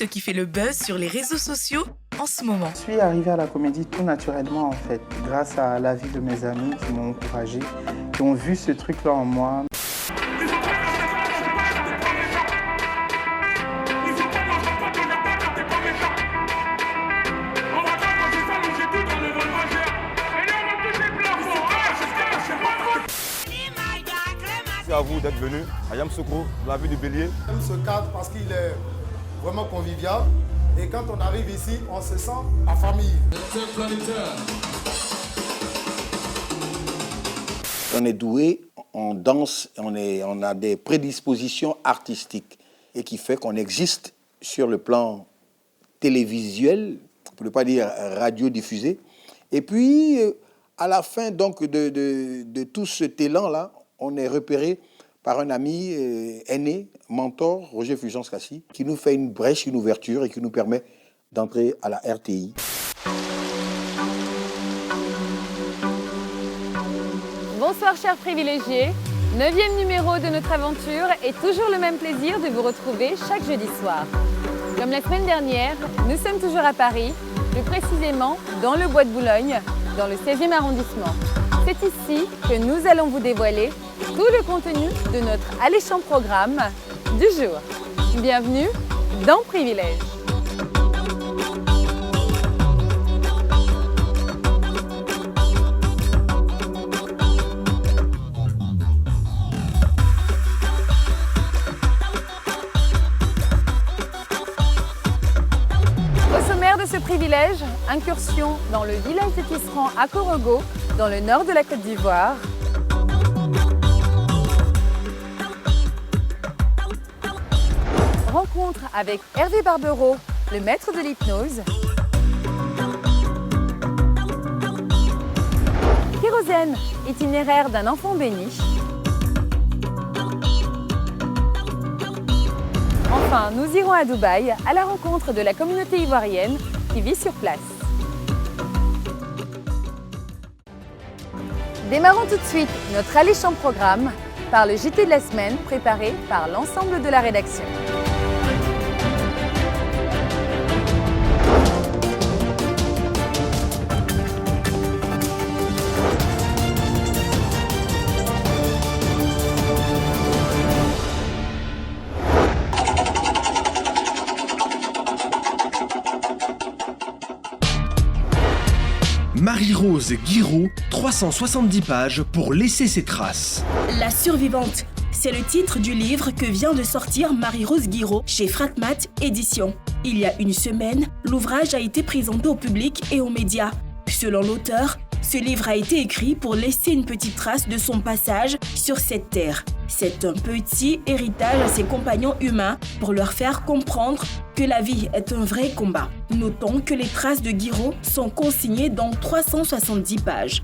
l'artiste qui fait le buzz sur les réseaux sociaux en ce moment. Je suis arrivé à la comédie tout naturellement en fait, grâce à l'avis de mes amis qui m'ont encouragé, qui ont vu ce truc-là en moi. À vous d'être venu à Yamoussoukro, la ville du Bélier. J'aime ce cadre parce qu'il est vraiment convivial et quand on arrive ici, on se sent en famille. On est doué, on danse, on a des prédispositions artistiques et qui fait qu'on existe sur le plan télévisuel, pour ne pas dire radiodiffusé. Et puis, à la fin donc de tout cet élan-là, on est repéré par un ami aîné, mentor, Roger Fulgence-Cassis, qui nous fait une brèche, une ouverture et qui nous permet d'entrer à la RTI. Bonsoir chers privilégiés, 9e numéro de notre aventure et toujours le même plaisir de vous retrouver chaque jeudi soir. Comme la semaine dernière, nous sommes toujours à Paris, plus précisément dans le Bois de Boulogne, dans le 16e arrondissement. C'est ici que nous allons vous dévoiler tout le contenu de notre alléchant programme du jour. Bienvenue dans Privilège. Au sommaire de ce privilège, incursion dans le village de Tisserand à Korogo, dans le nord de la Côte d'Ivoire. Rencontre avec Hervé Barbereau, le maître de l'hypnose. Kérosène, itinéraire d'un enfant béni. Enfin, nous irons à Dubaï à la rencontre de la communauté ivoirienne qui vit sur place. Démarrons tout de suite notre alléchant programme par le JT de la semaine préparé par l'ensemble de la rédaction. Marie-Rose Guiraud, 370 pages pour laisser ses traces. La survivante, c'est le titre du livre que vient de sortir Marie-Rose Guiraud chez Fratmat Éditions. Il y a une semaine, l'ouvrage a été présenté au public et aux médias. Selon l'auteur, ce livre a été écrit pour laisser une petite trace de son passage sur cette terre. C'est un petit héritage à ses compagnons humains pour leur faire comprendre que la vie est un vrai combat. Notons que les traces de Guiraud sont consignées dans 370 pages.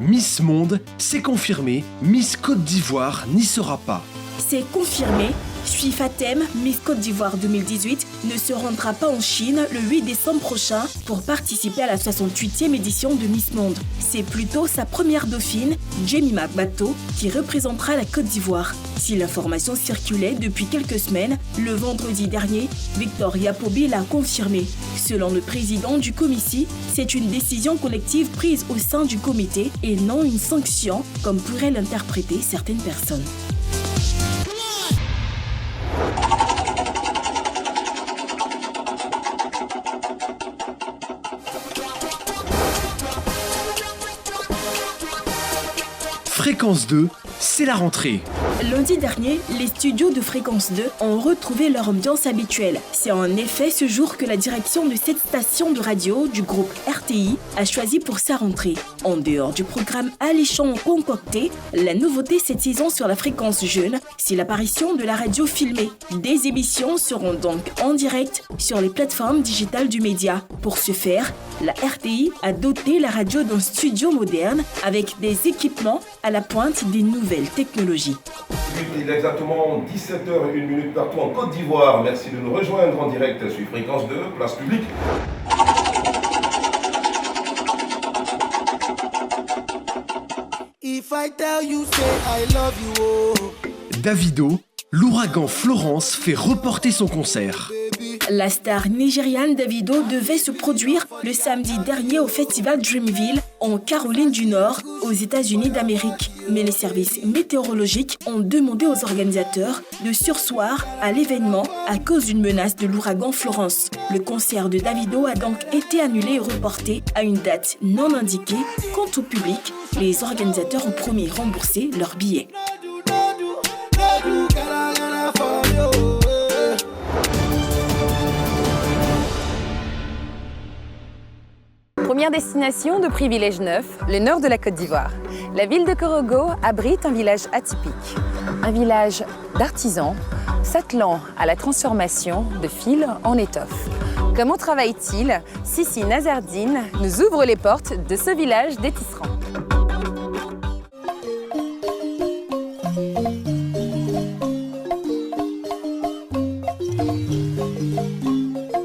Miss Monde, c'est confirmé, Miss Côte d'Ivoire n'y sera pas. C'est confirmé, Sui Fatem, Miss Côte d'Ivoire 2018, ne se rendra pas en Chine le 8 décembre prochain pour participer à la 68e édition de Miss Monde. C'est plutôt sa première dauphine, Jemima Gbato, qui représentera la Côte d'Ivoire. Si l'information circulait depuis quelques semaines, le vendredi dernier, Victor Yapobi l'a confirmé. Selon le président du comité, c'est une décision collective prise au sein du comité et non une sanction, comme pourraient l'interpréter certaines personnes. Fréquence 2, c'est la rentrée. Lundi dernier, les studios de Fréquence 2 ont retrouvé leur ambiance habituelle. C'est en effet ce jour que la direction de cette station de radio du groupe RTI a choisi pour sa rentrée. En dehors du programme alléchant concocté, la nouveauté cette saison sur la fréquence jeune, c'est l'apparition de la radio filmée. Des émissions seront donc en direct sur les plateformes digitales du média. Pour ce faire, la RTI a doté la radio d'un studio moderne avec des équipements à la pointe des nouvelles technologies. Il est exactement 17h01 partout en Côte d'Ivoire. Merci de nous rejoindre en direct sur Fréquence 2, place publique. Davido, l'ouragan Florence fait reporter son concert. La star nigériane Davido devait se produire le samedi dernier au festival Dreamville en Caroline du Nord, aux États-Unis d'Amérique. Mais les services météorologiques ont demandé aux organisateurs de surseoir à l'événement à cause d'une menace de l'ouragan Florence. Le concert de Davido a donc été annulé et reporté à une date non indiquée. Quant au public, les organisateurs ont promis rembourser leurs billets. Première destination de Privilège 9, le nord de la Côte d'Ivoire. La ville de Korogo abrite un village atypique. Un village d'artisans s'attelant à la transformation de fil en étoffe. Comment travaille-t-il? Sissi Nazardine nous ouvre les portes de ce village des tisserands.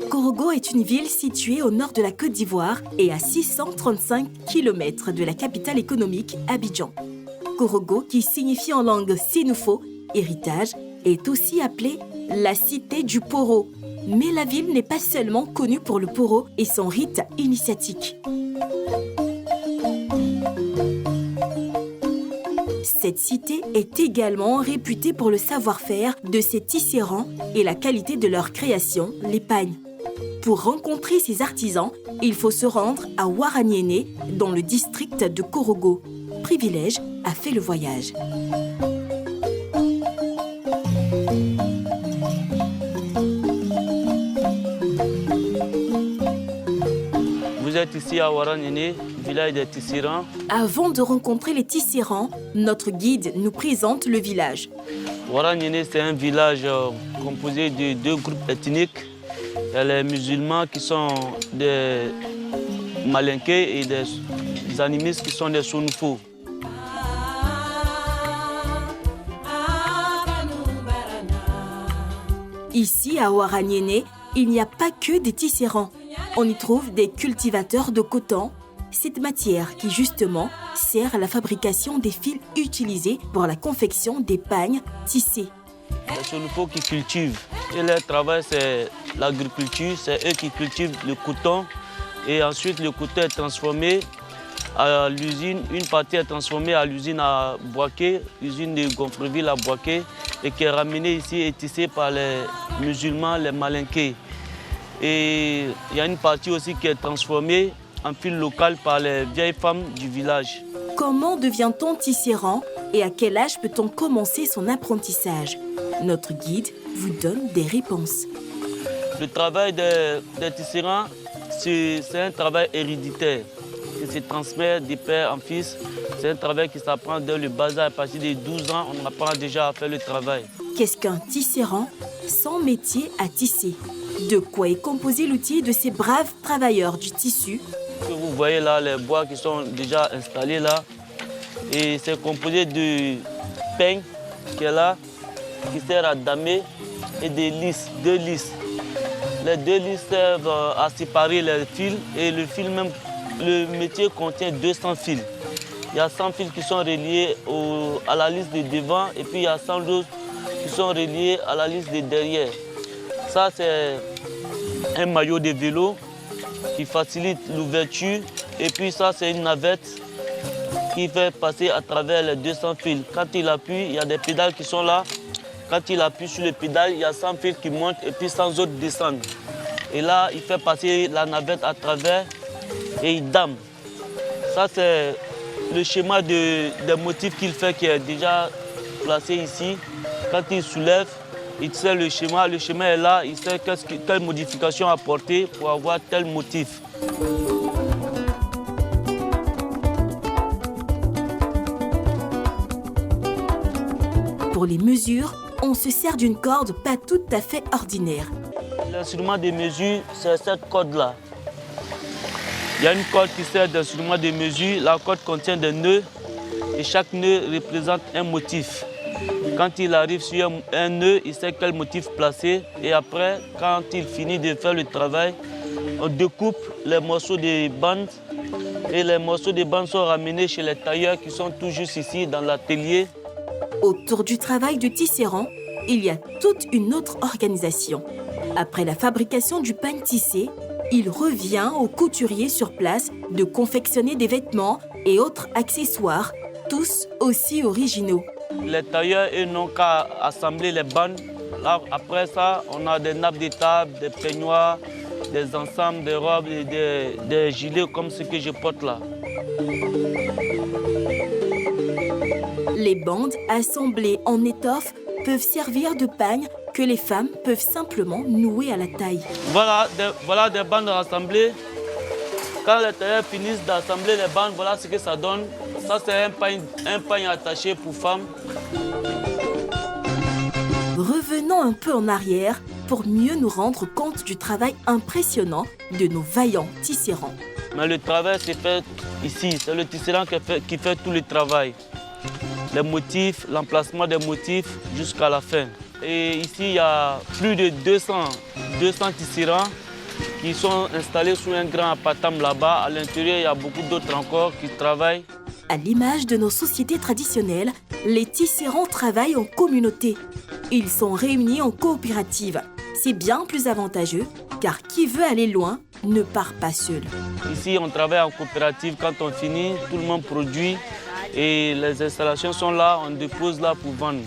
Korogo est une ville située au nord de la Côte d'Ivoire et à 635 km de la capitale économique Abidjan. Korogo, qui signifie en langue sénoufo, héritage, est aussi appelée la cité du poro. Mais la ville n'est pas seulement connue pour le poro et son rite initiatique. Cette cité est également réputée pour le savoir-faire de ses tisserands et la qualité de leur création, les pagnes. Pour rencontrer ces artisans, il faut se rendre à Ouaraniéné, dans le district de Korogo. Privilège a fait le voyage. Vous êtes ici à Ouaraniéné, village des tisserands. Avant de rencontrer les tisserands, notre guide nous présente le village. Ouaraniéné, c'est un village composé de deux groupes ethniques. Il y a les musulmans qui sont des malinqués et des animistes qui sont des sounfous. Ici, à Ouaraniéné, il n'y a pas que des tisserands. On y trouve des cultivateurs de coton, cette matière qui justement sert à la fabrication des fils utilisés pour la confection des pagnes tissées. Les sounfous qui cultivent. Et leur travail, c'est l'agriculture, c'est eux qui cultivent le coton. Et ensuite, le coton est transformé à l'usine. Une partie est transformée à l'usine à Boaké, l'usine de Gonfreville à Boaké, et qui est ramenée ici et tissée par les musulmans, les malinqués. Et il y a une partie aussi qui est transformée en fil local par les vieilles femmes du village. Comment devient-on tisserand et à quel âge peut-on commencer son apprentissage? Notre guide vous donne des réponses. Le travail des tisserands, c'est un travail héréditaire qui se transmet de père en fils. C'est un travail qui s'apprend dès le bas âge. À partir de 12 ans, on apprend déjà à faire le travail. Qu'est-ce qu'un tisserand? Son métier à tisser. De quoi est composé l'outil de ces braves travailleurs du tissu? Ce que vous voyez là, les bois qui sont déjà installés là. Et c'est composé de peigne qui est là, qui sert à damer, et des lisses, 2 lisses. Les 2 lisses servent à séparer les fils et le fil même, le métier contient 200 fils. Il y a 100 fils qui sont reliés à la lisse de devant et puis il y a 100 autres qui sont reliés à la lisse de derrière. Ça, c'est un maillot de vélo qui facilite l'ouverture. Et puis ça, c'est une navette qui fait passer à travers les 200 fils. Quand il appuie, il y a des pédales qui sont là. Quand il appuie sur les pédales, il y a 100 fils qui montent et puis 100 autres descendent. Et là, il fait passer la navette à travers et il dame. Ça, c'est le schéma des motifs qu'il fait qui est déjà placé ici. Quand il soulève, il sait le schéma est là, il sait quelle modification apporter pour avoir tel motif. Pour les mesures, on se sert d'une corde pas tout à fait ordinaire. L'instrument de mesure, c'est cette corde-là. Il y a une corde qui sert d'instrument de mesure. La corde contient des nœuds et chaque nœud représente un motif. Quand il arrive sur un nœud, il sait quel motif placer. Et après, quand il finit de faire le travail, on découpe les morceaux de bande Et les morceaux de bande sont ramenés chez les tailleurs qui sont tout juste ici dans l'atelier. Autour du travail du tisserand, il y a toute une autre organisation. Après la fabrication du pagne tissé, il revient au couturier sur place de confectionner des vêtements et autres accessoires, tous aussi originaux. Les tailleurs, ils n'ont qu'à assembler les bandes. Là, après ça, on a des nappes de table, des peignoirs, des ensembles de robes et des gilets comme ce que je porte là. Les bandes assemblées en étoffe peuvent servir de pagne que les femmes peuvent simplement nouer à la taille. Voilà des bandes rassemblées. Quand les tailleurs finissent d'assembler les bandes, voilà ce que ça donne. Ça, c'est un pagne attaché pour femmes. Revenons un peu en arrière pour mieux nous rendre compte du travail impressionnant de nos vaillants tisserands. Mais le travail s'est fait ici. C'est le tisserand qui fait tout le travail. Les motifs, l'emplacement des motifs jusqu'à la fin. Et ici, il y a plus de 200 tisserands qui sont installés sous un grand appartement là-bas. À l'intérieur, il y a beaucoup d'autres encore qui travaillent. À l'image de nos sociétés traditionnelles, les tisserands travaillent en communauté. Ils sont réunis en coopérative. C'est bien plus avantageux, car qui veut aller loin ne part pas seul. Ici, on travaille en coopérative. Quand on finit, tout le monde produit. Et les installations sont là, on dépose là pour vendre.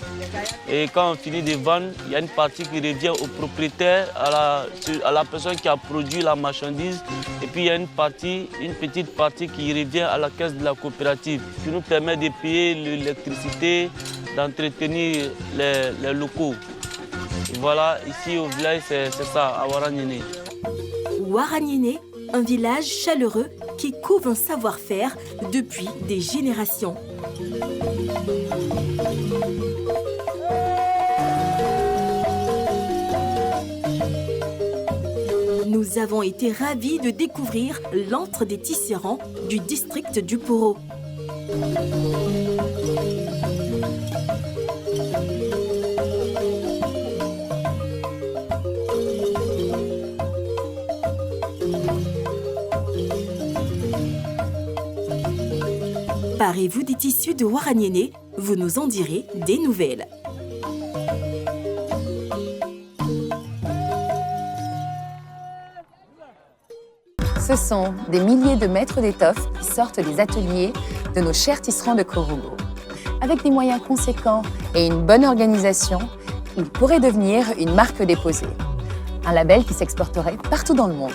Et quand on finit de vendre, il y a une partie qui revient au propriétaire, à la personne qui a produit la marchandise. Et puis il y a une petite partie qui revient à la caisse de la coopérative, qui nous permet de payer l'électricité, d'entretenir les locaux. Et voilà, ici au village, c'est ça, à Waranyene. Waranyene, un village chaleureux qui couvre un savoir-faire depuis des générations. Nous avons été ravis de découvrir l'antre des tisserands du district du Poro. Parez-vous des tissus de Waranyene? Vous nous en direz des nouvelles. Ce sont des milliers de mètres d'étoffes qui sortent des ateliers de nos chers tisserands de Korugo. Avec des moyens conséquents et une bonne organisation, ils pourraient devenir une marque déposée. Un label qui s'exporterait partout dans le monde.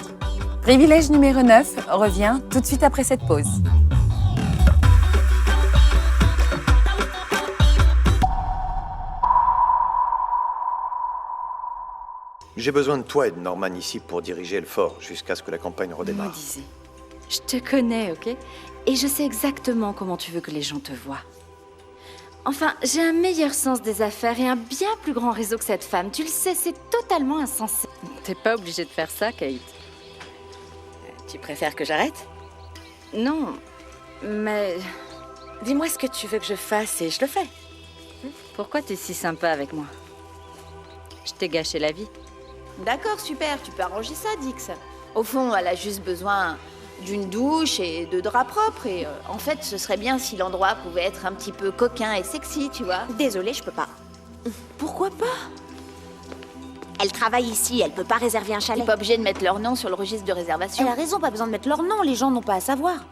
Privilège numéro 9 revient tout de suite après cette pause. J'ai besoin de toi et de Norman ici pour diriger le fort jusqu'à ce que la campagne redémarre. Maudisé. Je te connais, ok? Et je sais exactement comment tu veux que les gens te voient. Enfin, j'ai un meilleur sens des affaires et un bien plus grand réseau que cette femme. Tu le sais, c'est totalement insensé. T'es pas obligée de faire ça, Kate. Tu préfères que j'arrête? Non, mais... Dis-moi ce que tu veux que je fasse et je le fais. Pourquoi t'es si sympa avec moi? Je t'ai gâché la vie. D'accord, super, tu peux arranger ça, Dix. Au fond, elle a juste besoin d'une douche et de draps propres. Et en fait, ce serait bien si l'endroit pouvait être un petit peu coquin et sexy, tu vois. Désolée, je peux pas. Pourquoi pas? Elle travaille ici, elle peut pas réserver un chalet. T'es pas obligé de mettre leur nom sur le registre de réservation. Elle a raison, pas besoin de mettre leur nom, les gens n'ont pas à savoir.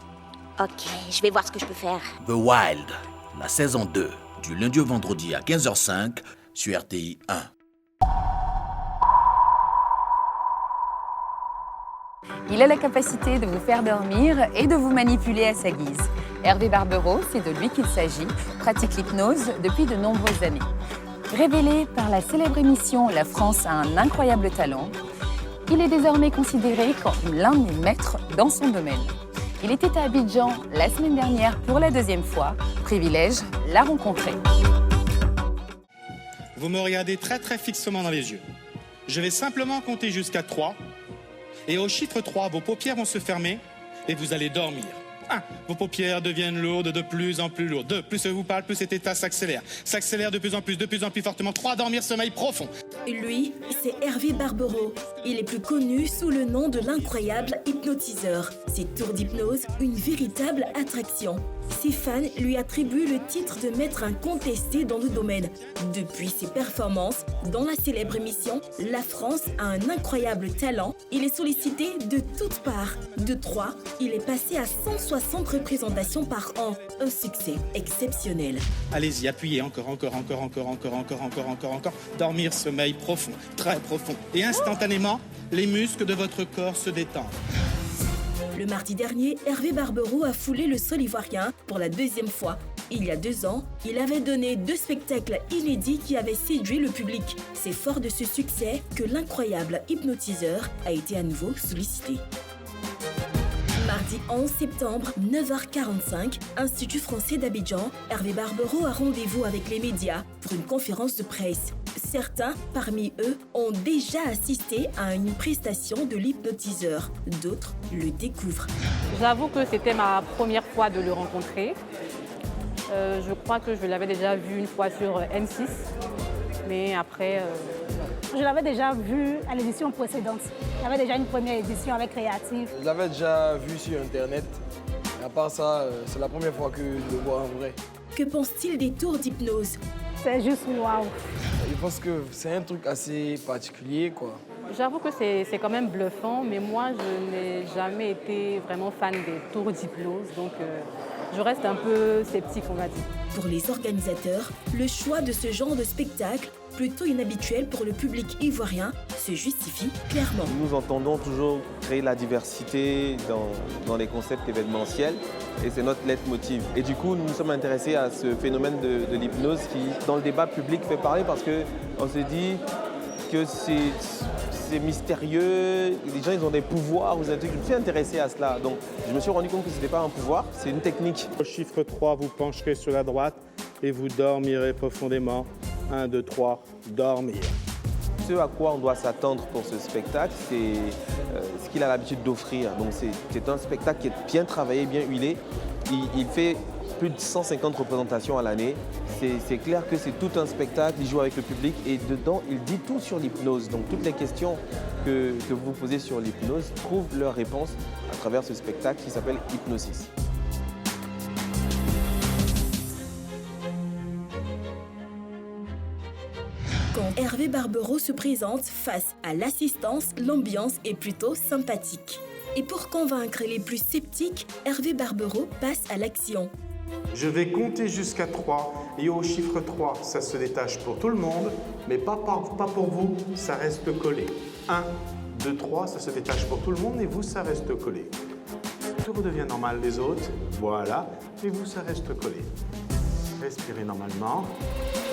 Ok, je vais voir ce que je peux faire. The Wild, la saison 2, du lundi au vendredi à 15h05 sur RTI 1. Il a la capacité de vous faire dormir et de vous manipuler à sa guise. Hervé Barbero, c'est de lui qu'il s'agit, pratique l'hypnose depuis de nombreuses années. Révélé par la célèbre émission La France a un incroyable talent, il est désormais considéré comme l'un des maîtres dans son domaine. Il était à Abidjan la semaine dernière pour la deuxième fois. Privilège l'a rencontré. Vous me regardez très très fixement dans les yeux. Je vais simplement compter jusqu'à 3. Et au chiffre 3, vos paupières vont se fermer et vous allez dormir. 1. Vos paupières deviennent lourdes, de plus en plus lourdes. 2. Plus je vous parle, plus cet état s'accélère. S'accélère de plus en plus fortement. 3. Dormir, sommeil profond. Lui, c'est Hervé Barbereau. Il est plus connu sous le nom de l'incroyable hypnotiseur. Ses tours d'hypnose, une véritable attraction. Ses fans lui attribuent le titre de maître incontesté dans le domaine. Depuis ses performances dans la célèbre émission La France a un incroyable talent, il est sollicité de toutes parts. De Troyes, il est passé à 160 représentations par an. Un succès exceptionnel. Allez-y, appuyez encore. Dormir, sommeil profond, très profond. Et instantanément, les muscles de votre corps se détendent. Le mardi dernier, Hervé Barbereau a foulé le sol ivoirien pour la deuxième fois. Il y a 2 ans, il avait donné 2 spectacles inédits qui avaient séduit le public. C'est fort de ce succès que l'incroyable hypnotiseur a été à nouveau sollicité. Mardi 11 septembre, 9h45, Institut français d'Abidjan, Hervé Barbereau a rendez-vous avec les médias pour une conférence de presse. Certains, parmi eux, ont déjà assisté à une prestation de l'hypnotiseur. D'autres le découvrent. J'avoue que c'était ma première fois de le rencontrer. Je crois que je l'avais déjà vu une fois sur M6, mais après... Je l'avais déjà vu à l'édition précédente. Il y avait déjà une première édition avec Créative. Je l'avais déjà vu sur Internet. Et à part ça, c'est la première fois que je le vois en vrai. Que pense-t-il des tours d'hypnose? C'est juste waouh. Je pense que c'est un truc assez particulier, quoi. J'avoue que c'est quand même bluffant, mais moi, je n'ai jamais été vraiment fan des tours d'hypnose, donc je reste un peu sceptique, on va dire. Pour les organisateurs, le choix de ce genre de spectacle, plutôt inhabituel pour le public ivoirien, se justifie clairement. Nous entendons toujours créer la diversité dans les concepts événementiels et c'est notre leitmotiv. Et du coup, nous nous sommes intéressés à ce phénomène de l'hypnose qui, dans le débat public, fait parler parce qu'on se dit que c'est mystérieux, les gens ils ont des pouvoirs, je me suis intéressé à cela. Donc je me suis rendu compte que ce n'était pas un pouvoir, c'est une technique. Au chiffre 3, vous pencherez sur la droite et vous dormirez profondément. 1, 2, 3, dormir. Ce à quoi on doit s'attendre pour ce spectacle, c'est ce qu'il a l'habitude d'offrir. Donc c'est un spectacle qui est bien travaillé, bien huilé. Il fait plus de 150 représentations à l'année. C'est clair que c'est tout un spectacle, il joue avec le public et dedans, il dit tout sur l'hypnose. Donc toutes les questions que vous vous posez sur l'hypnose trouvent leur réponse à travers ce spectacle qui s'appelle Hypnosis. Quand Hervé Barbereau se présente face à l'assistance, l'ambiance est plutôt sympathique. Et pour convaincre les plus sceptiques, Hervé Barbereau passe à l'action. Je vais compter jusqu'à 3 et au chiffre 3, ça se détache pour tout le monde, mais pas pour vous, ça reste collé. 1, 2, 3, ça se détache pour tout le monde et vous, ça reste collé. Tout redevient normal les autres, voilà, et vous, ça reste collé. Respirez normalement,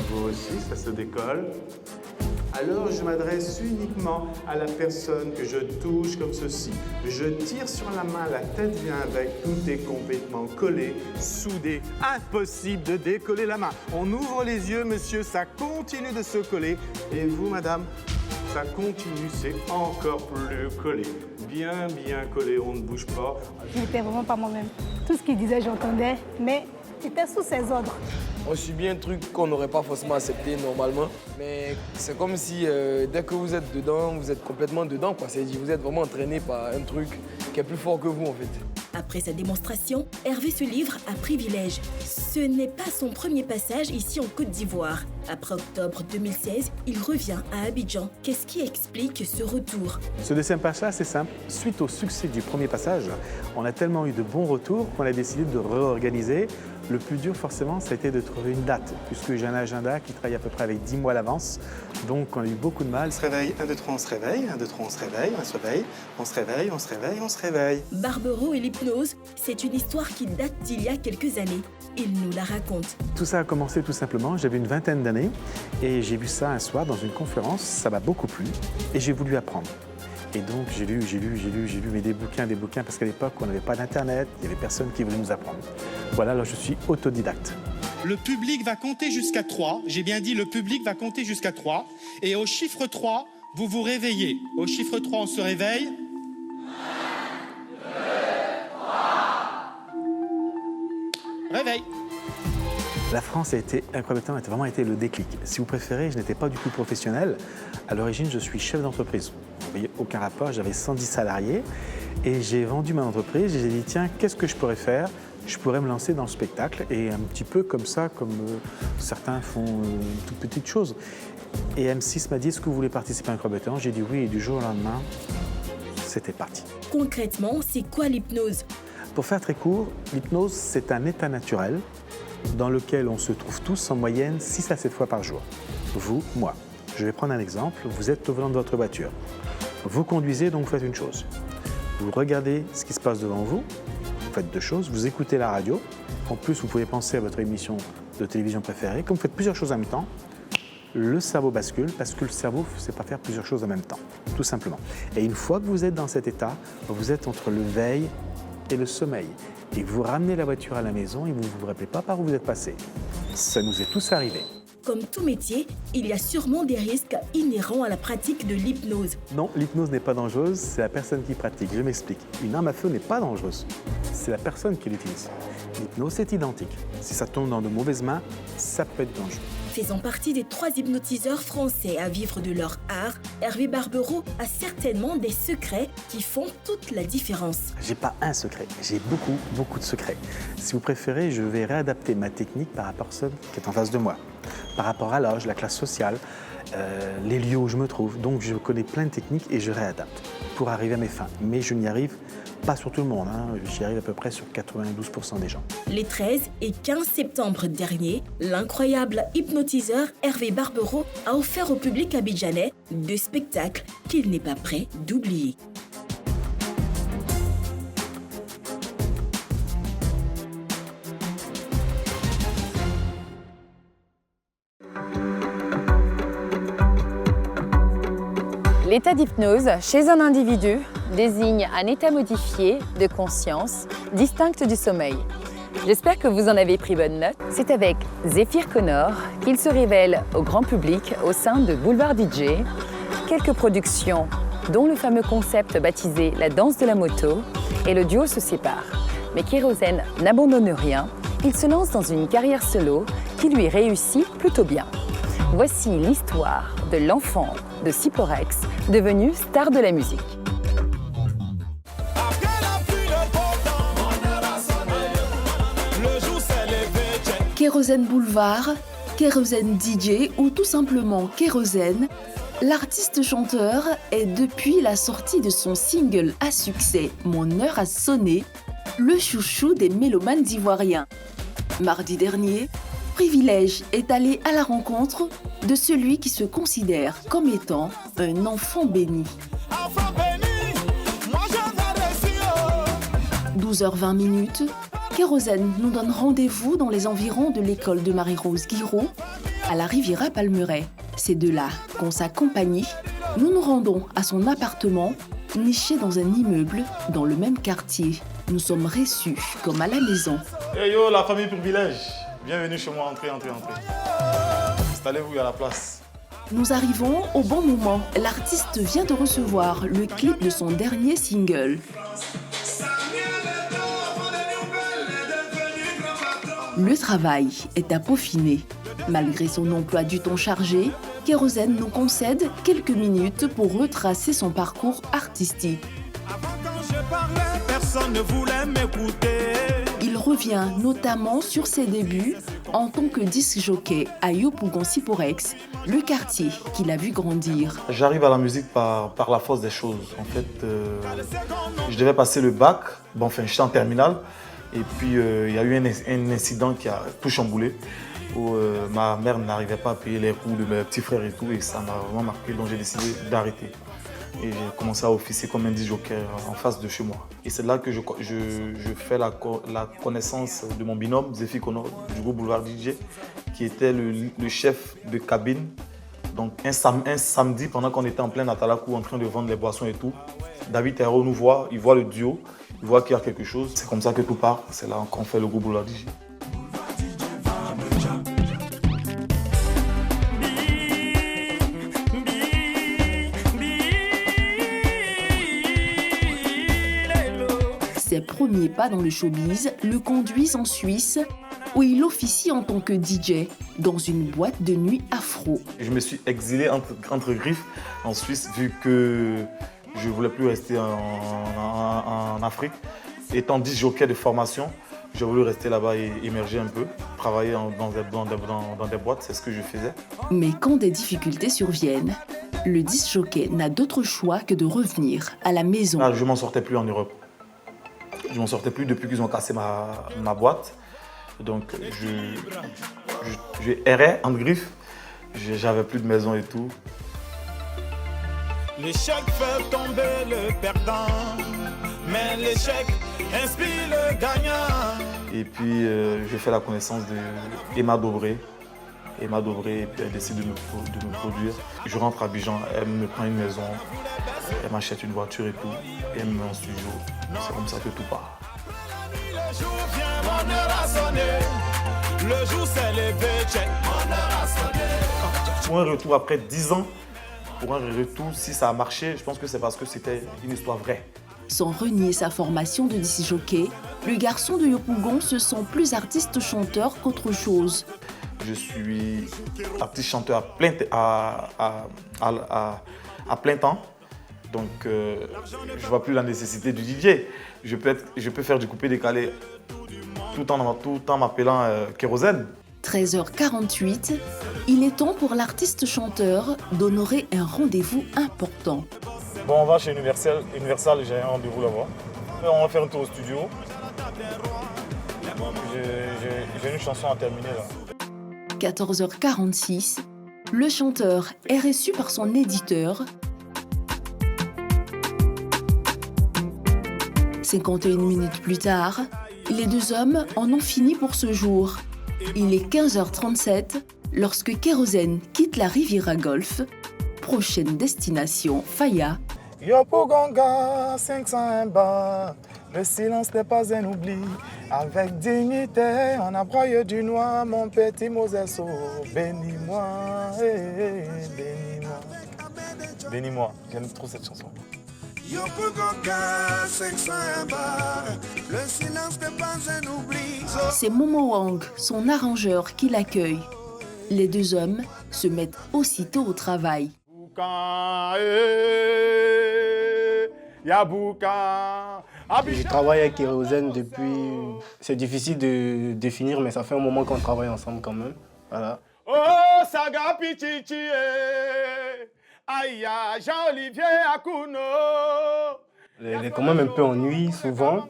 vous aussi, ça se décolle. Alors, je m'adresse uniquement à la personne que je touche comme ceci. Je tire sur la main, la tête vient avec, tout est complètement collé, soudé. Impossible de décoller la main. On ouvre les yeux, monsieur, ça continue de se coller. Et vous, madame, ça continue, c'est encore plus collé. Bien collé, on ne bouge pas. Je n'étais vraiment pas moi-même. Tout ce qu'il disait, j'entendais, mais c'était sous ses ordres. On subit un truc qu'on n'aurait pas forcément accepté normalement, mais c'est comme si dès que vous êtes dedans, vous êtes complètement dedans, quoi. C'est-à-dire vous êtes vraiment entraîné par un truc qui est plus fort que vous en fait. Après sa démonstration, Hervé se livre à Privilège. Ce n'est pas son premier passage ici en Côte d'Ivoire. Après octobre 2016, il revient à Abidjan. Qu'est-ce qui explique ce retour? Ce deuxième passage, c'est simple. Suite au succès du premier passage, on a tellement eu de bons retours qu'on a décidé de réorganiser. Le plus dur, forcément, ça a été de trouver une date, puisque j'ai un agenda qui travaille à peu près avec 10 mois à l'avance. Donc, on a eu beaucoup de mal. On se réveille, 1, 2, 3, on se réveille, 1, 2, 3, on se réveille, on se réveille, on se réveille, on se réveille, on se réveille. Barbereau et l'hypnose, c'est une histoire qui date d'il y a quelques années. Il nous la raconte. Tout ça a commencé tout simplement, j'avais une vingtaine d'années et j'ai vu ça un soir dans une conférence, ça m'a beaucoup plu et j'ai voulu apprendre. Et donc j'ai lu, mais des bouquins, parce qu'à l'époque, on n'avait pas d'Internet, il n'y avait personne qui voulait nous apprendre. Voilà, alors je suis autodidacte. Le public va compter jusqu'à 3, j'ai bien dit le public va compter jusqu'à 3, et au chiffre 3, vous vous réveillez. Au chiffre 3, on se réveille. 1, 2, 3. Réveil. La France a vraiment été le déclic. Si vous préférez, je n'étais pas du tout professionnel. À l'origine, je suis chef d'entreprise. Vous voyez, aucun rapport, j'avais 110 salariés et j'ai vendu ma entreprise et j'ai dit tiens, qu'est-ce que je pourrais faire? Je pourrais me lancer dans le spectacle et un petit peu comme ça, comme certains font une toute petite chose. Et M6 m'a dit est-ce que vous voulez participer à Incroyable Talent? J'ai dit oui et du jour au lendemain, c'était parti. Concrètement, c'est quoi l'hypnose? Pour faire très court, l'hypnose, c'est un état naturel dans lequel on se trouve tous en moyenne 6 à 7 fois par jour. Vous, moi. Je vais prendre un exemple. Vous êtes au volant de votre voiture. Vous conduisez, donc vous faites une chose. Vous regardez ce qui se passe devant vous. Vous faites deux choses. Vous écoutez la radio. En plus, vous pouvez penser à votre émission de télévision préférée. Comme vous faites plusieurs choses en même temps, le cerveau bascule parce que le cerveau ne sait pas faire plusieurs choses en même temps, tout simplement. Et une fois que vous êtes dans cet état, vous êtes entre le veille et le sommeil. Et vous ramenez la voiture à la maison et vous ne vous rappelez pas par où vous êtes passé. Ça nous est tous arrivé. Comme tout métier, il y a sûrement des risques inhérents à la pratique de l'hypnose. Non, l'hypnose n'est pas dangereuse, c'est la personne qui pratique. Je m'explique. Une arme à feu n'est pas dangereuse, c'est la personne qui l'utilise. L'hypnose, c'est identique. Si ça tombe dans de mauvaises mains, ça peut être dangereux. Faisant partie des 3 hypnotiseurs français à vivre de leur art, Hervé Barbereau a certainement des secrets qui font toute la différence. J'ai pas un secret, j'ai beaucoup de secrets. Si vous préférez, je vais réadapter ma technique par rapport à la personne qui est en face de moi, par rapport à l'âge, la classe sociale, les lieux où je me trouve. Donc je connais plein de techniques et je réadapte pour arriver à mes fins. Mais je n'y arrive pas sur tout le monde, j'y arrive à peu près sur 92% des gens. Les 13 et 15 septembre dernier, l'incroyable hypnotiseur Hervé Barbereau a offert au public abidjanais 2 spectacles qu'il n'est pas prêt d'oublier. L'état d'hypnose chez un individu désigne un état modifié de conscience distinct du sommeil. J'espère que vous en avez pris bonne note. C'est avec Zéphyr Connor qu'il se révèle au grand public au sein de Boulevard DJ. Quelques productions, dont le fameux concept baptisé La danse de la moto, et le duo se sépare. Mais Kérosène n'abandonne rien. Il se lance dans une carrière solo qui lui réussit plutôt bien. Voici l'histoire de l'enfant de Cyporex, devenu star de la musique. Kérosène Boulevard, Kérosène DJ ou tout simplement Kérosène, l'artiste-chanteur est depuis la sortie de son single à succès Mon heure a sonné, le chouchou des mélomanes ivoiriens. Mardi dernier, Privilège est allé à la rencontre de celui qui se considère comme étant un enfant béni. 12h20, Kérosène nous donne rendez-vous dans les environs de l'école de Marie-Rose Guiraud, à la Riviera Palmeraie. C'est de là qu'en sa compagnie, nous nous rendons à son appartement, niché dans un immeuble dans le même quartier. Nous sommes reçus comme à la maison. Hey yo, la famille Privilège, bienvenue chez moi, entrez. Installez-vous à la place. Nous arrivons au bon moment. L'artiste vient de recevoir le clip de son dernier single. Le travail est à peaufiner. Malgré son emploi du temps chargé, Kérosène nous concède quelques minutes pour retracer son parcours artistique. Personne ne voulait m'écouter. Il revient notamment sur ses débuts en tant que disc jockey à Yopougon-Cyporex, le quartier qu'il a vu grandir. J'arrive à la musique par la force des choses. En fait, je devais passer le bac, j'étais en terminale, et puis il y a eu un incident qui a tout chamboulé, où ma mère n'arrivait pas à payer les coûts de mes petits frères et tout, et ça m'a vraiment marqué, donc j'ai décidé d'arrêter. Et j'ai commencé à officier comme un disc jockey en face de chez moi. Et c'est là que je fais la connaissance de mon binôme, Zéphyr Connor, du groupe Boulevard DJ, qui était le chef de cabine. Donc un samedi, pendant qu'on était en plein Atalakou en train de vendre les boissons et tout, David Herro nous voit, il voit le duo, il voit qu'il y a quelque chose. C'est comme ça que tout part, c'est là qu'on fait le groupe Boulevard DJ. Ses premiers pas dans le showbiz le conduisent en Suisse où il officie en tant que DJ dans une boîte de nuit afro. Je me suis exilé entre griffes en Suisse vu que je ne voulais plus rester en Afrique. Étant disjockey de formation, j'ai voulu rester là-bas et émerger un peu, travailler dans des boîtes, c'est ce que je faisais. Mais quand des difficultés surviennent, le disjockey n'a d'autre choix que de revenir à la maison. Là, je ne m'en sortais plus en Europe. Je ne m'en sortais plus depuis qu'ils ont cassé ma boîte. Donc je errais entre griffes, j'avais plus de maison et tout. L'échec fait tomber le perdant, mais l'échec inspire le gagnant. Et puis j'ai fait la connaissance d'Emma Dobré. Emma Dobré, et puis elle décide de me produire. Je rentre à Abidjan, elle me prend une maison, elle m'achète une voiture et tout, et elle me met en studio. C'est comme ça que tout part. Le jour vient, mon heure a sonné. Le jour s'est levé, check, mon heure a sonné. Pour un retour après 10 ans, pour un retour, si ça a marché, je pense que c'est parce que c'était une histoire vraie. Sans renier sa formation de disjockey, le garçon de Yopougon se sent plus artiste-chanteur qu'autre chose. Je suis artiste-chanteur à plein temps, donc je ne vois plus la nécessité du DJ. Je peux faire du coupé-décalé tout en m'appelant Kérosène. 13h48, il est temps pour l'artiste-chanteur d'honorer un rendez-vous important. Bon, on va chez Universal, j'ai un rendez-vous là-bas. On va faire un tour au studio. J'ai une chanson à terminer là. 14h46, le chanteur est reçu par son éditeur. 51 minutes plus tard, les deux hommes en ont fini pour ce jour. Il est 15h37 lorsque Kérosène quitte la Riviera Golf. Prochaine destination, Faya. Yopougon, 501 bar. Le silence n'est pas un oubli. Avec dignité, on a broyé du noir, mon petit Mosesso. Bénis-moi, bénis-moi. Bénis-moi, j'aime trop cette chanson. Le silence n'est pas un oubli. C'est Momo Wang, son arrangeur, qui l'accueille. Les deux hommes se mettent aussitôt au travail. Je travaille avec Kérosène depuis... C'est difficile de définir, mais ça fait un moment qu'on travaille ensemble quand même. Voilà. Oh, Saga Pichichi, aïe, Jean-Olivier Akuno. Il est quand même un peu ennuyé souvent,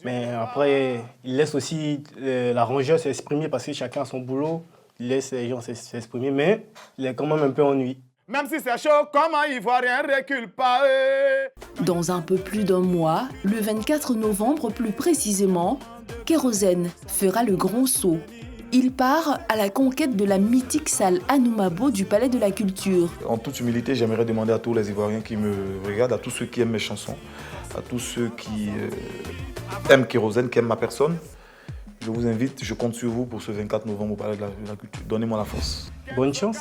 mais après, il laisse aussi l'arrangeur s'exprimer parce que chacun a son boulot. Il laisse les gens s'exprimer, mais il est quand même un peu ennuyé. Même si c'est chaud, comment Ivoirien recule pas. Dans un peu plus d'un mois, le 24 novembre plus précisément, Kérosène fera le grand saut. Il part à la conquête de la mythique salle Anoumabo du Palais de la Culture. En toute humilité, j'aimerais demander à tous les Ivoiriens qui me regardent, à tous ceux qui aiment mes chansons, à tous ceux qui aiment Kérosène, qui aiment ma personne. Je vous invite, je compte sur vous pour ce 24 novembre au Palais de la Culture. Donnez-moi la force. Bonne chance.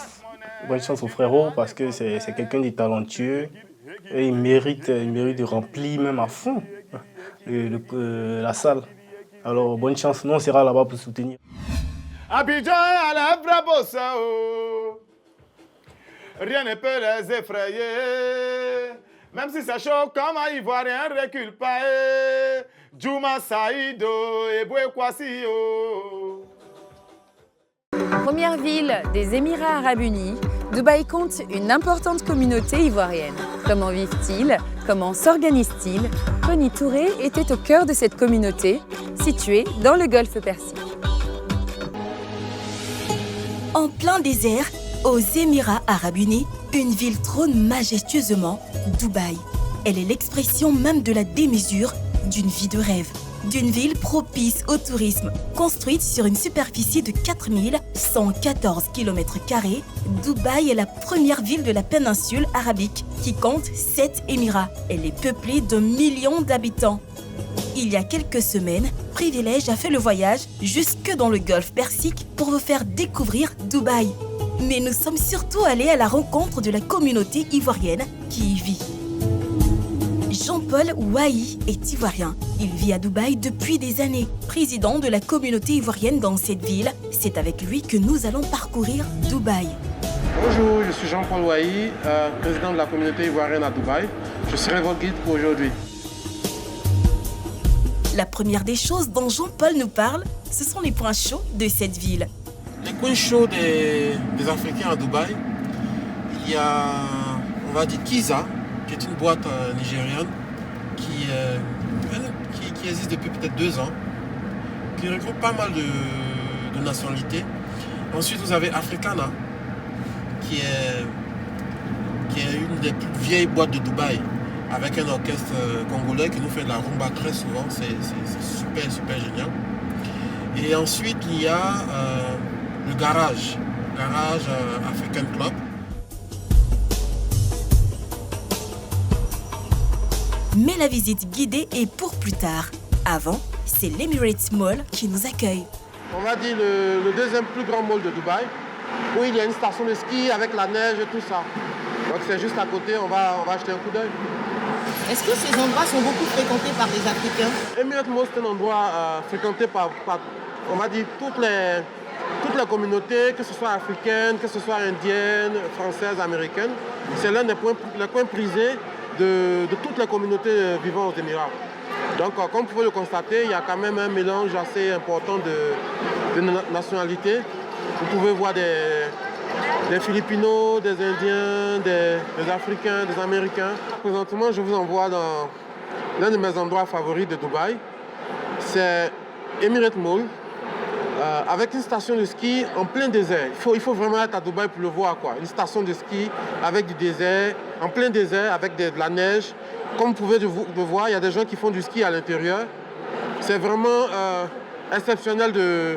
Bonne chance au frérot parce que c'est quelqu'un de talentueux et il mérite de remplir même à fond la salle. Alors bonne chance, nous on sera là-bas pour soutenir. Abidjan à la Brabosa, rien ne peut les effrayer. Même si c'est chaud, comme un Ivoirien recule pas. Djouma Saïdo et Bouékwasi. Première ville des Émirats Arabes Unis, Dubaï compte une importante communauté ivoirienne. Comment vivent-ils? Comment s'organisent-ils? Tony Touré était au cœur de cette communauté, située dans le golfe Persique. En plein désert, aux Émirats Arabes Unis, une ville trône majestueusement, Dubaï. Elle est l'expression même de la démesure d'une vie de rêve. D'une ville propice au tourisme, construite sur une superficie de 4114 km², Dubaï est la première ville de la péninsule arabique qui compte 7 émirats. Elle est peuplée d'1 million d'habitants. Il y a quelques semaines, Privilège a fait le voyage jusque dans le golfe Persique pour vous faire découvrir Dubaï. Mais nous sommes surtout allés à la rencontre de la communauté ivoirienne qui y vit. Jean-Paul Ouahi est ivoirien. Il vit à Dubaï depuis des années. Président de la communauté ivoirienne dans cette ville, c'est avec lui que nous allons parcourir Dubaï. Bonjour, je suis Jean-Paul Ouahi, président de la communauté ivoirienne à Dubaï. Je serai votre guide pour aujourd'hui. La première des choses dont Jean-Paul nous parle, ce sont les points chauds de cette ville. Les coins chauds des Africains à Dubaï, il y a, on va dire, Kiza, qui est une boîte nigériane qui existe depuis peut-être 2 ans, qui regroupe pas mal de nationalités. Ensuite, vous avez Africana, qui est une des plus vieilles boîtes de Dubaï, avec un orchestre congolais qui nous fait de la rumba très souvent. C'est super, super génial. Et ensuite, il y a le Garage African Club. Mais la visite guidée est pour plus tard. Avant, c'est l'Emirates Mall qui nous accueille. On va dire le deuxième plus grand mall de Dubaï, où il y a une station de ski avec la neige et tout ça. Donc c'est juste à côté, on va jeter un coup d'œil. Est-ce que ces endroits sont beaucoup fréquentés par les Africains? Emirates Mall, c'est un endroit fréquenté par, on va dire, toutes les communautés, que ce soit africaines, que ce soit indiennes, françaises, américaines. C'est l'un des coins prisés de toutes les communautés vivant aux Émirats. Donc, comme vous pouvez le constater, il y a quand même un mélange assez important de nationalités. Vous pouvez voir des Filipinos, des Indiens, des Africains, des Américains. Présentement, je vous envoie dans l'un de mes endroits favoris de Dubaï. C'est Emirates Mall, avec une station de ski en plein désert. Il faut vraiment être à Dubaï pour le voir, quoi. Une station de ski avec du désert, en plein désert, avec de la neige. Comme vous pouvez le voir, il y a des gens qui font du ski à l'intérieur. C'est vraiment exceptionnel de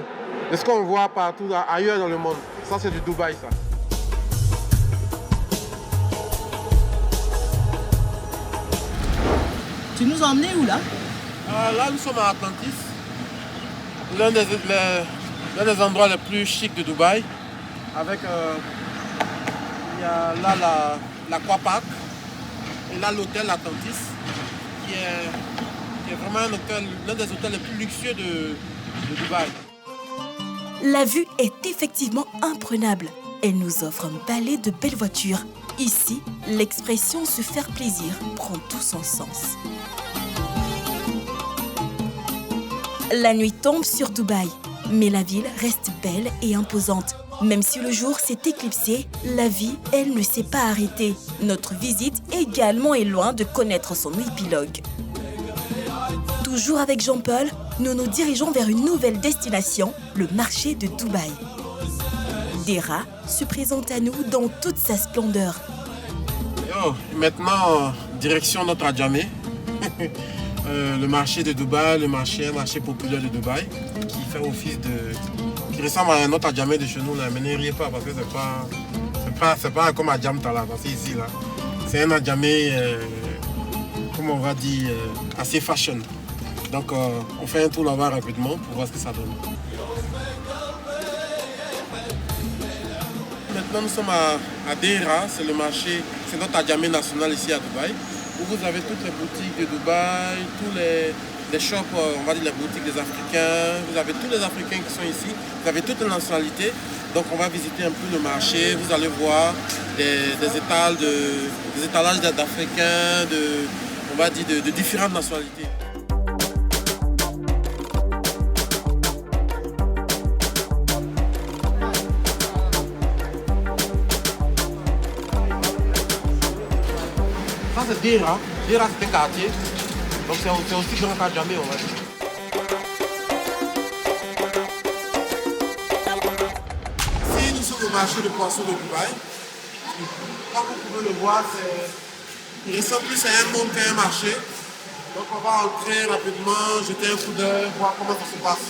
ce qu'on voit partout ailleurs dans le monde. Ça, c'est du Dubaï, ça. Tu nous as emmenés où, là? Là, nous sommes à Atlantis, l'un des endroits les plus chics de Dubaï. Avec, il y a là l'Aquapark et là l'hôtel Atlantis, qui est vraiment l'un des hôtels les plus luxueux de Dubaï. La vue est effectivement imprenable. Elle nous offre un balai de belles voitures. Ici, l'expression « se faire plaisir » prend tout son sens. La nuit tombe sur Dubaï, mais la ville reste belle et imposante. Même si le jour s'est éclipsé, la vie, elle, ne s'est pas arrêtée. Notre visite également est loin de connaître son épilogue. Toujours avec Jean-Paul, nous nous dirigeons vers une nouvelle destination, le marché de Dubaï. Dera se présente à nous dans toute sa splendeur. Maintenant, direction notre Adjamé, le marché de Dubaï, un marché populaire de Dubaï, qui fait office qui ressemble à notre Adjamé de chez nous, là. Mais ne riez pas parce que c'est pas comme Adjamta là, parce que ici là, c'est un Adjamé, comme on va dire, assez fashion. Donc on fait un tour là-bas rapidement pour voir ce que ça donne. Maintenant nous sommes à Dera, c'est le marché, c'est notre Adjamé national ici à Dubaï, où vous avez toutes les boutiques de Dubaï, tous les shops, on va dire les boutiques des Africains, vous avez tous les Africains qui sont ici, vous avez toutes les nationalités. Donc on va visiter un peu le marché, vous allez voir des étalages d'Africains, on va dire de différentes nationalités. Ça c'est Dera. Dera c'est un quartier, donc c'est aussi grand qu'Adjamé, on va dire. Ici nous sommes au marché de poissons de Dubaï. Comme vous pouvez le voir, il ressemble plus à un monde qu'à un marché. Donc on va entrer rapidement, jeter un coup d'œil, voir comment ça se passe.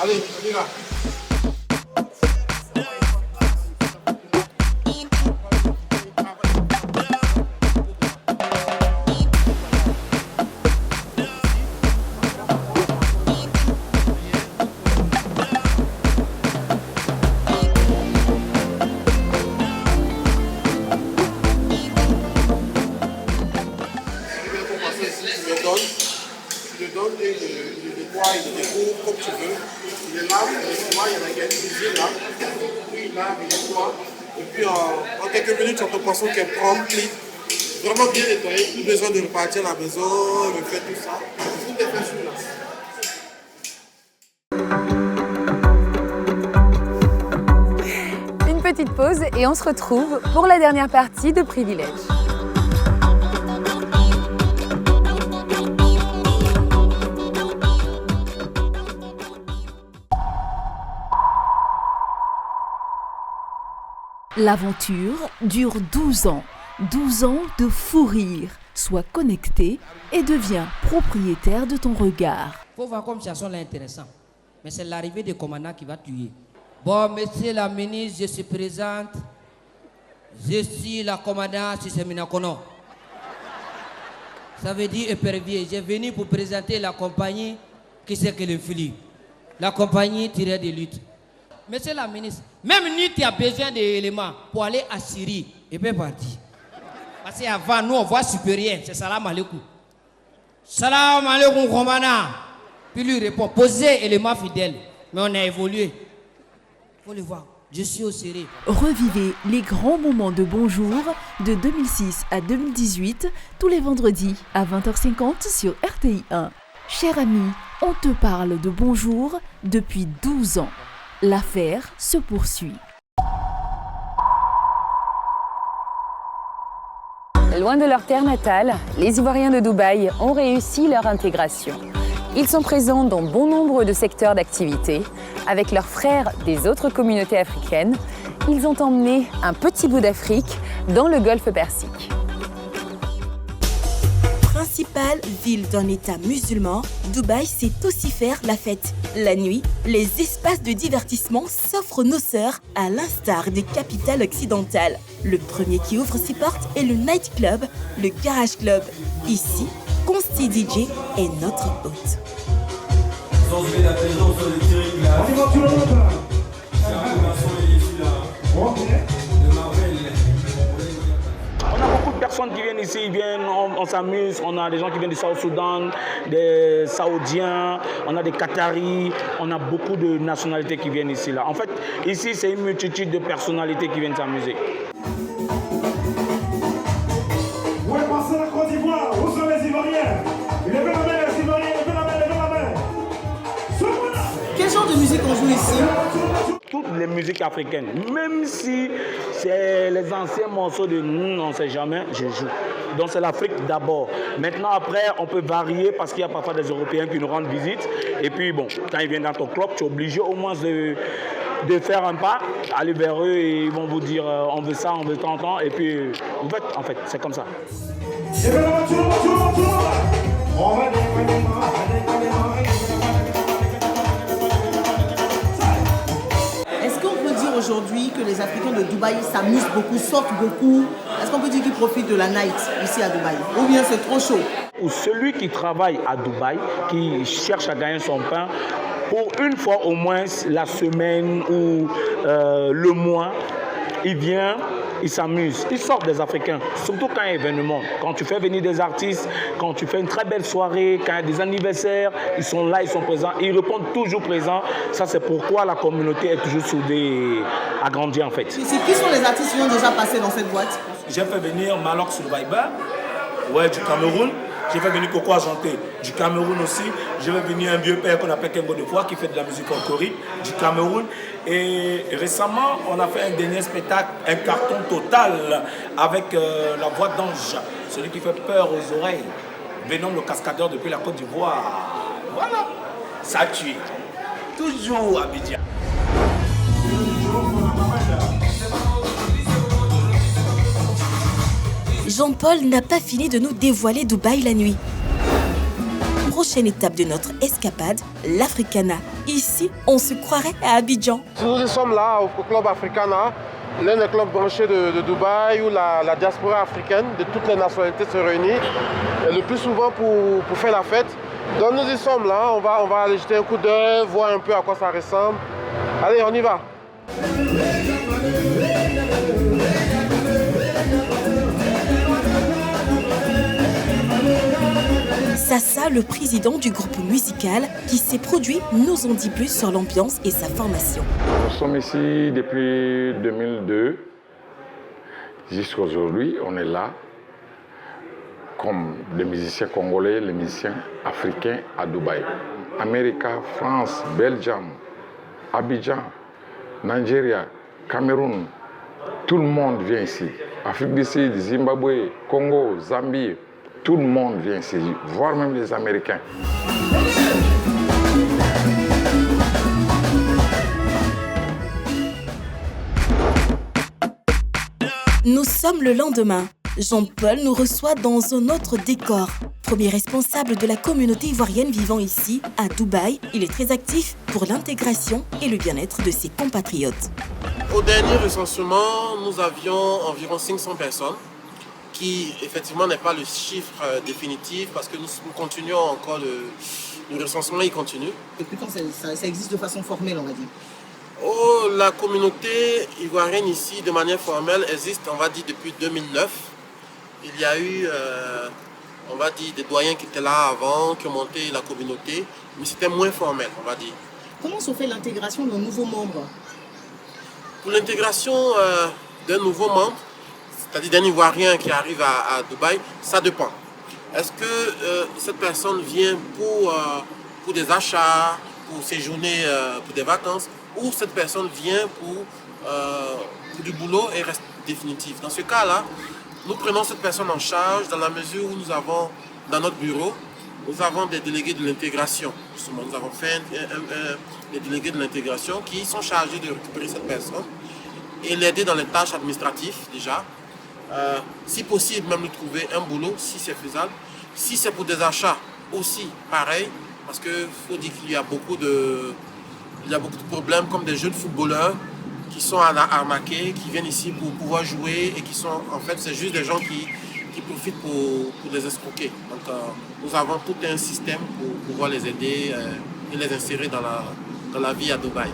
Allez, on y va. donne et il le nettoie, il le découvre comme tu veux. Il est là, il nettoie, il y en a qui a une cuisine là. Puis il lave, il nettoie. Et puis en quelques minutes, ton poisson qui est propre, clean, vraiment bien nettoyé. Plus besoin de repartir à la maison, refaire tout ça. Tout est fait sur là. Une petite pause et on se retrouve pour la dernière partie de Privilège. L'aventure dure 12 ans. 12 ans de fou rire. Sois connecté et deviens propriétaire de ton regard. Il faut voir comme ça sont là intéressant. Mais c'est l'arrivée des commandants qui va tuer. Bon, monsieur la ministre, je suis présente. Je suis la commandante Siseminakono. Ça veut dire épervier. J'ai venu pour présenter la compagnie qui c'est que le Philippe. La compagnie tirée de lutte. Monsieur la ministre, même NUT a besoin d'éléments pour aller à Syrie. Il peut partir. Parce qu'avant, nous, on voit supérieur. C'est salam alaikum. Salam alaikum, commandant. Puis lui répond, posez éléments fidèles. Mais on a évolué. Il faut le voir. Je suis au Syrie. Revivez les grands moments de Bonjour de 2006 à 2018, tous les vendredis à 20h50 sur RTI 1. Cher ami, on te parle de Bonjour depuis 12 ans. L'affaire se poursuit. Loin de leur terre natale, les Ivoiriens de Dubaï ont réussi leur intégration. Ils sont présents dans bon nombre de secteurs d'activité. Avec leurs frères des autres communautés africaines, ils ont emmené un petit bout d'Afrique dans le golfe Persique. Principale ville d'un État musulman, Dubaï sait aussi faire la fête. La nuit, les espaces de divertissement s'offrent aux noceurs à l'instar des capitales occidentales. Le premier qui ouvre ses portes est le nightclub, le Garage Club. Ici, Consti DJ est notre hôte. On a beaucoup de personnes qui viennent ici, on s'amuse, on a des gens qui viennent du South-Soudan, des Saoudiens, on a des Qataris, on a beaucoup de nationalités qui viennent ici. Là. En fait, ici, c'est une multitude de personnalités qui viennent s'amuser. Où est passé la Côte d'Ivoire? Où sont les Ivoiriens? Levez la main, les Ivoiriens, levez la main, levez la main. Quel genre de musique on joue ici? Toutes les musiques africaines, même si c'est les anciens morceaux de nous, on ne sait jamais, je joue. Donc c'est l'Afrique d'abord. Maintenant après, on peut varier parce qu'il y a parfois des Européens qui nous rendent visite. Et puis bon, quand ils viennent dans ton club, tu es obligé au moins de faire un pas, aller vers eux et ils vont vous dire on veut ça, on veut tant. Et puis en fait, c'est comme ça. Est-ce qu'on peut dire aujourd'hui que les Africains de Dubaï s'amusent beaucoup, sortent beaucoup? Est-ce qu'on peut dire qu'ils profitent de la night ici à Dubaï? Ou bien c'est trop chaud? Ou celui qui travaille à Dubaï, qui cherche à gagner son pain, pour une fois au moins la semaine ou le mois, il vient, il s'amuse. Ils sortent des Africains, surtout quand il y a un événement. Quand tu fais venir des artistes, quand tu fais une très belle soirée, quand il y a des anniversaires, ils sont là, ils sont présents. Ils répondent toujours présents. Ça, c'est pourquoi la communauté est toujours soudée et agrandie en fait. Qui sont les artistes qui ont déjà passé dans cette boîte? J'ai fait venir Malok Survivor, du Cameroun. J'ai fait venir Coco Argenté du Cameroun aussi. Je vais venir un vieux père qu'on appelle Kengo de Foix qui fait de la musique folklorique du Cameroun. Et récemment, on a fait un dernier spectacle, un carton total avec la voix d'ange, celui qui fait peur aux oreilles. Venom le cascadeur depuis la Côte d'Ivoire. Voilà, ça tue. Toujours Abidjan. Jean-Paul n'a pas fini de nous dévoiler Dubaï la nuit. Prochaine étape de notre escapade, l'Africana. Ici, on se croirait à Abidjan. Nous sommes là au Club Africana, l'un des clubs branchés de Dubaï où la diaspora africaine de toutes les nationalités se réunit, et le plus souvent pour faire la fête. Donc nous y sommes là, on va aller jeter un coup d'œil, voir un peu à quoi ça ressemble. Allez, on y va. Sassa, le président du groupe musical qui s'est produit, nous en dit plus sur l'ambiance et sa formation. Nous sommes ici depuis 2002. Jusqu'à aujourd'hui, on est là comme les musiciens congolais, les musiciens africains à Dubaï. Amérique, France, Belgium, Abidjan, Nigeria, Cameroun, tout le monde vient ici. Afrique du Sud, Zimbabwe, Congo, Zambie, tout le monde vient ici, voire même les Américains. Nous sommes le lendemain. Jean-Paul nous reçoit dans un autre décor. Premier responsable de la communauté ivoirienne vivant ici, à Dubaï, il est très actif pour l'intégration et le bien-être de ses compatriotes. Au dernier recensement, nous avions environ 500 personnes, qui effectivement n'est pas le chiffre définitif parce que nous continuons encore, le recensement il continue. Depuis quand ça existe de façon formelle, on va dire? Oh, la communauté ivoirienne ici, de manière formelle, existe, on va dire, depuis 2009. Il y a eu, on va dire, des doyens qui étaient là avant, qui ont monté la communauté, mais c'était moins formel, on va dire. Comment se fait l'intégration d'un nouveau membre? Pour l'intégration d'un nouveau membre, c'est-à-dire d'un Ivoirien qui arrive à Dubaï, ça dépend. Est-ce que cette personne vient pour des achats, pour séjourner, pour des vacances, ou cette personne vient pour du boulot et reste définitif? Dans ce cas-là, nous prenons cette personne en charge dans la mesure où nous avons, dans notre bureau, nous avons des délégués de l'intégration. Justement, nous avons fait des délégués de l'intégration qui sont chargés de récupérer cette personne et l'aider dans les tâches administratives déjà. Si possible, même lui trouver un boulot, si c'est faisable. Si c'est pour des achats, aussi pareil, parce qu'il faut dire qu'il y a beaucoup de problèmes comme des jeunes footballeurs qui sont arnaqués, qui viennent ici pour pouvoir jouer et qui sont, en fait, c'est juste des gens qui profitent pour les escroquer. Donc, nous avons tout un système pour pouvoir les aider et les insérer dans la vie à Dubaï.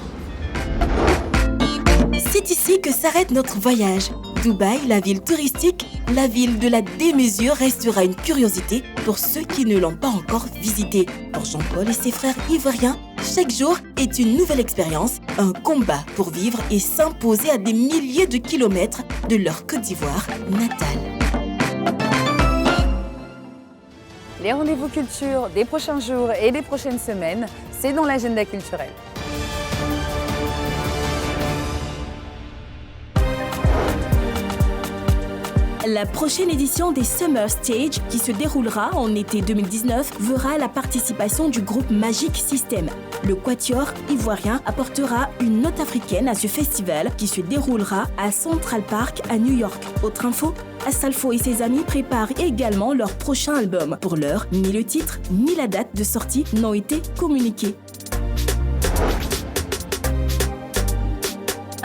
C'est ici que s'arrête notre voyage. Dubaï, la ville touristique, la ville de la démesure, restera une curiosité pour ceux qui ne l'ont pas encore visitée. Pour Jean-Paul et ses frères ivoiriens, chaque jour est une nouvelle expérience, un combat pour vivre et s'imposer à des milliers de kilomètres de leur Côte d'Ivoire natale. Les rendez-vous culture des prochains jours et des prochaines semaines, c'est dans l'agenda culturel. La prochaine édition des Summer Stage, qui se déroulera en été 2019, verra la participation du groupe Magic System. Le quatuor ivoirien apportera une note africaine à ce festival qui se déroulera à Central Park à New York. Autre info, Asalfo et ses amis préparent également leur prochain album. Pour l'heure, ni le titre ni la date de sortie n'ont été communiqués.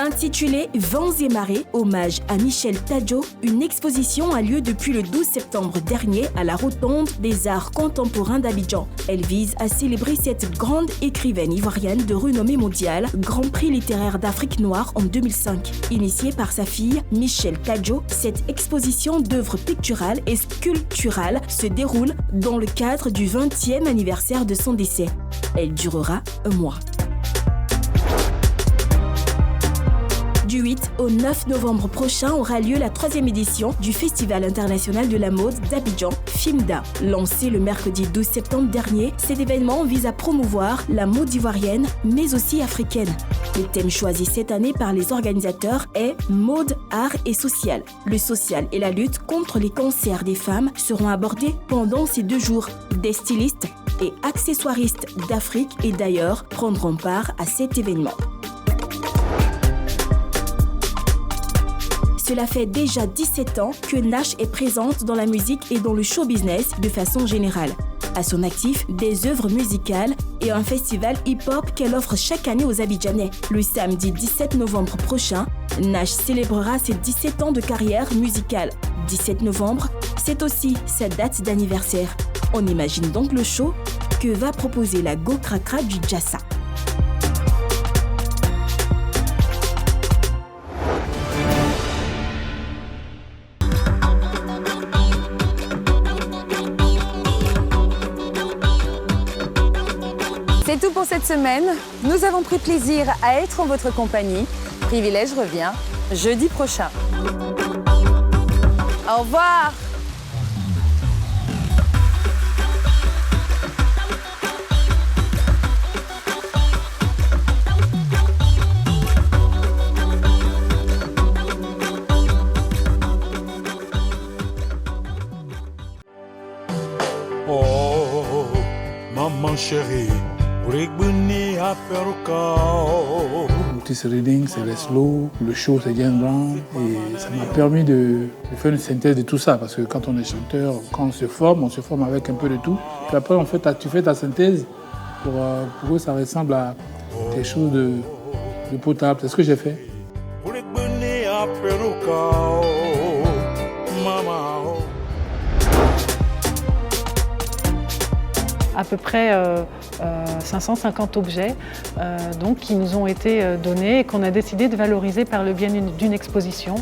Intitulé Vents et marées, hommage à Michel Tadjo, une exposition a lieu depuis le 12 septembre dernier à la Rotonde des Arts Contemporains d'Abidjan. Elle vise à célébrer cette grande écrivaine ivoirienne de renommée mondiale, Grand Prix littéraire d'Afrique noire en 2005. Initiée par sa fille, Michel Tadjo, cette exposition d'œuvres picturales et sculpturales se déroule dans le cadre du 20e anniversaire de son décès. Elle durera un mois. Du 8 au 9 novembre prochain aura lieu la 3e édition du Festival international de la mode d'Abidjan, FIMDA. Lancé le mercredi 12 septembre dernier, cet événement vise à promouvoir la mode ivoirienne, mais aussi africaine. Le thème choisi cette année par les organisateurs est Mode, art et social. Le social et la lutte contre les cancers des femmes seront abordés pendant ces 2 jours. Des stylistes et accessoiristes d'Afrique et d'ailleurs prendront part à cet événement. Cela fait déjà 17 ans que Nash est présente dans la musique et dans le show business de façon générale. À son actif, des œuvres musicales et un festival hip-hop qu'elle offre chaque année aux Abidjanais. Le samedi 17 novembre prochain, Nash célébrera ses 17 ans de carrière musicale. 17 novembre, c'est aussi sa date d'anniversaire. On imagine donc le show que va proposer la Go Krakra du Jassa. C'est tout pour cette semaine. Nous avons pris plaisir à être en votre compagnie. Privilège revient jeudi prochain. Au revoir. Oh, maman chérie, Otis Reading, c'est les slow, le show c'est James Brown et ça m'a permis de faire une synthèse de tout ça parce que quand on est chanteur, quand on se forme avec un peu de tout. Puis après tu fais ta synthèse pour que ça ressemble à quelque chose de potable. C'est ce que j'ai fait. À peu près 550 objets qui nous ont été donnés et qu'on a décidé de valoriser par le biais d'une exposition